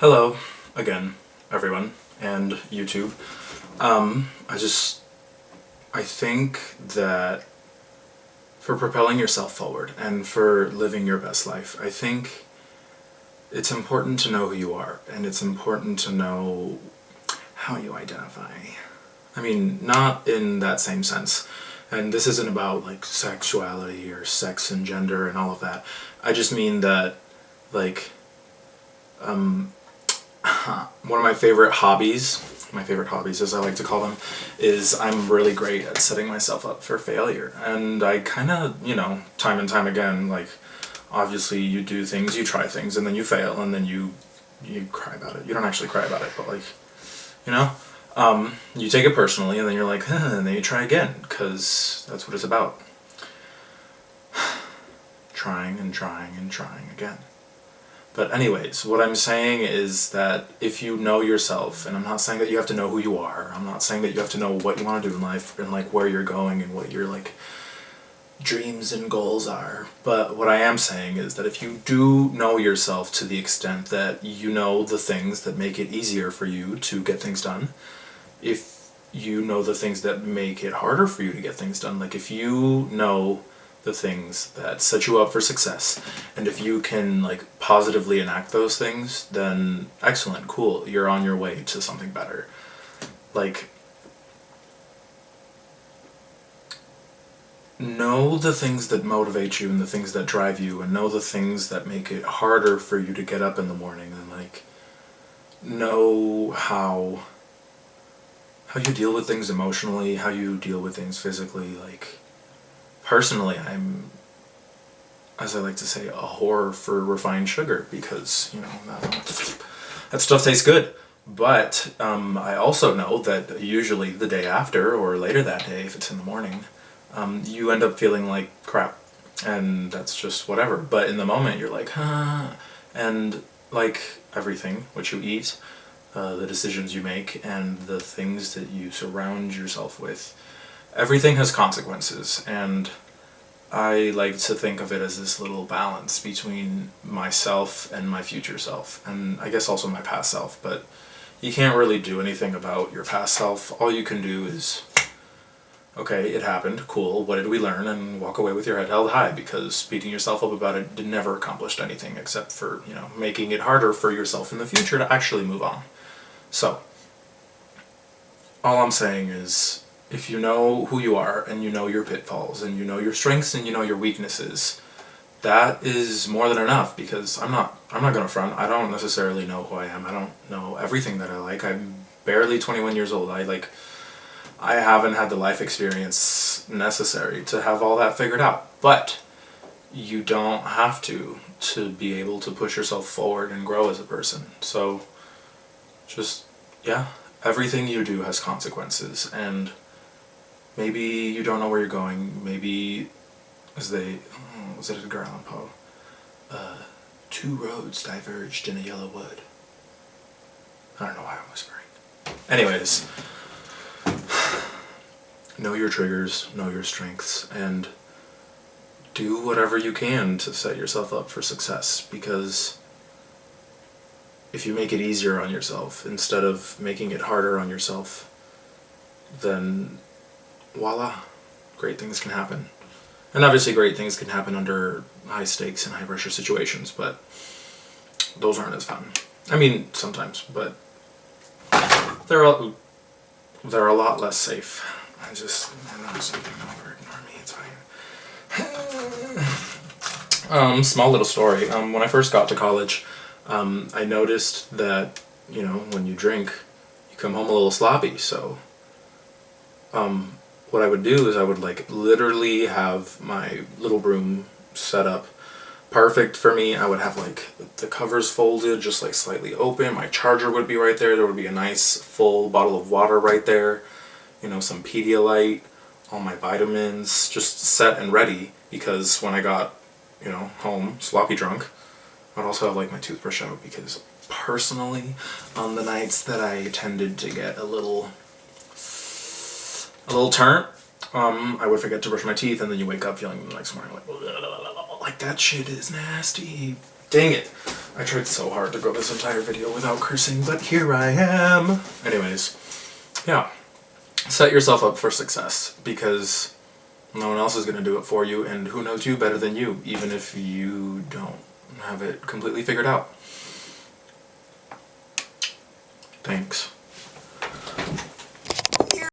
Hello, again, everyone, and YouTube. I think that for propelling yourself forward and for living your best life, I think it's important to know who you are, and it's important to know how you identify. I mean, not in that same sense. And this isn't about, like, sexuality or sex and gender and all of that. I just mean that, like, one of my favorite hobbies as I like to call them, is I'm really great at setting myself up for failure. And I kind of, time and time again, like, obviously you do things, you try things, and then you fail, and then you cry about it. You don't actually cry about it, but, like, you take it personally, and then you're like, and then you try again, because that's what it's about. Trying and trying and trying again. But anyways, what I'm saying is that if you know yourself, and I'm not saying that you have to know who you are, I'm not saying that you have to know what you want to do in life, and, like, where you're going, and what your, like, dreams and goals are, but what I am saying is that if you do know yourself to the extent that you know the things that make it easier for you to get things done, if you know the things that make it harder for you to get things done, like, if you know the things that set you up for success, and if you can, like, positively enact those things, then excellent, cool, you're on your way to something better. Like, know the things that motivate you and the things that drive you, and know the things that make it harder for you to get up in the morning, and, like, know how you deal with things emotionally, how you deal with things physically. Like, personally, I'm, as I like to say, a whore for refined sugar, because, that stuff tastes good. But I also know that usually the day after, or later that day if it's in the morning, you end up feeling like crap, and that's just whatever. But in the moment you're like, and, like, everything, what you eat, the decisions you make, and the things that you surround yourself with, everything has consequences. And I like to think of it as this little balance between myself and my future self, and I guess also my past self. But you can't really do anything about your past self. All you can do is, okay, it happened, cool, what did we learn, and walk away with your head held high, because beating yourself up about it never accomplished anything except for, making it harder for yourself in the future to actually move on. So, all I'm saying is, if you know who you are, and you know your pitfalls, and you know your strengths, and you know your weaknesses, that is more than enough, because I'm not gonna front, I don't necessarily know who I am, I don't know everything that I like, I'm barely 21 years old, I haven't had the life experience necessary to have all that figured out. But you don't have to be able to push yourself forward and grow as a person. So, just, everything you do has consequences, and maybe you don't know where you're going, maybe, was it Edgar Allan Poe? Two roads diverged in a yellow wood. I don't know why I'm whispering. Anyways, know your triggers, know your strengths, and do whatever you can to set yourself up for success, because if you make it easier on yourself instead of making it harder on yourself, then voila, great things can happen. And obviously great things can happen under high stakes and high pressure situations, but those aren't as fun. I mean, sometimes, but they're a lot less safe. I know something over, ignore me, it's fine. Small little story. When I first got to college, I noticed that, when you drink, you come home a little sloppy, so, what I would do is I would, like, literally have my little room set up perfect for me. I would have, like, the covers folded, just, like, slightly open, my charger would be right there would be a nice full bottle of water right there, some Pedialyte, all my vitamins, just set and ready, because when I got, home, sloppy drunk, I'd also have, like, my toothbrush out, because personally, on the nights that I tended to get a little turnt, I would forget to brush my teeth, and then you wake up feeling the next morning like that shit is nasty. Dang it. I tried so hard to go this entire video without cursing, but here I am. Anyways, yeah. Set yourself up for success, because no one else is going to do it for you, and who knows you better than you, even if you don't have it completely figured out. Thanks.